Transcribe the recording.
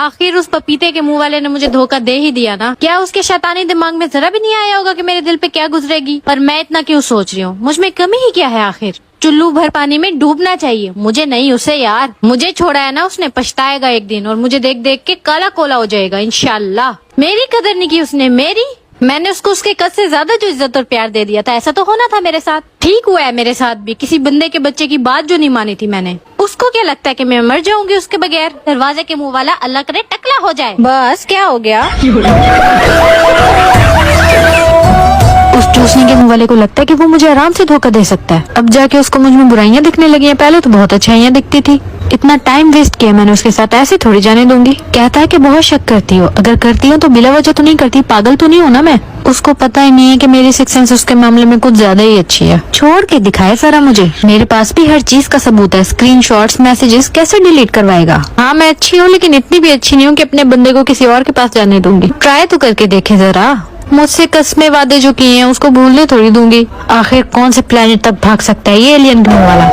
आखिर उस पपीते के मुंह वाले ने मुझे धोखा दे ही दिया ना। क्या उसके शैतानी दिमाग में जरा भी नहीं आया होगा कि मेरे दिल पे क्या गुजरेगी। पर मैं इतना क्यों सोच रही हूँ, मुझ में कमी ही क्या है आखिर। चुल्लू भर पानी में डूबना चाहिए, मुझे नहीं उसे यार। मुझे छोड़ा है ना उसने, पछताएगा एक दिन और मुझे देख देख के काला कोला हो जाएगा इंशाल्लाह। मेरी कदर नहीं की उसने, मैंने उसको उसके कद से ज्यादा जो इज्जत और प्यार दे दिया था। ऐसा तो होना था मेरे साथ, ठीक हुआ है मेरे साथ भी। किसी बंदे के बच्चे की बात जो नहीं मानी थी मैंने। उसको क्या लगता है कि मैं मर जाऊंगी उसके बगैर। दरवाजे के मुंह वाला अल्लाह करे टकला हो जाए। बस क्या हो गया। उस चूसने के मुंह वाले को लगता है कि वो मुझे आराम से धोखा दे सकता है। अब जाके उसको मुझ में बुराइयां दिखने लगी हैं। पहले तो बहुत अच्छाइयां दिखती थी। इतना टाइम वेस्ट किया मैंने उसके साथ, ऐसे थोड़ी जाने दूंगी। कहता है कि बहुत शक करती हो, अगर करती हो तो बिला वजह तो नहीं करती, पागल तो नहीं हो ना मैं। उसको पता ही नहीं है कि मेरी सिक्स सेंस उसके मामले में कुछ ज्यादा ही अच्छी है। छोड़ के दिखाए सारा मुझे, मेरे पास भी हर चीज का सबूत है। स्क्रीनशॉट्स, मैसेजेस, कैसे डिलीट करवाएगा। हाँ मैं अच्छी हूँ लेकिन इतनी भी अच्छी नहीं हूँ कि अपने बंदे को किसी और के पास जाने दूंगी। ट्राई तो करके देखे जरा। मुझसे कस्में वादे जो किए हैं उसको भूलने थोड़ी दूंगी। आखिर कौन से प्लेनेट तक भाग सकता है ये एलियन वाला।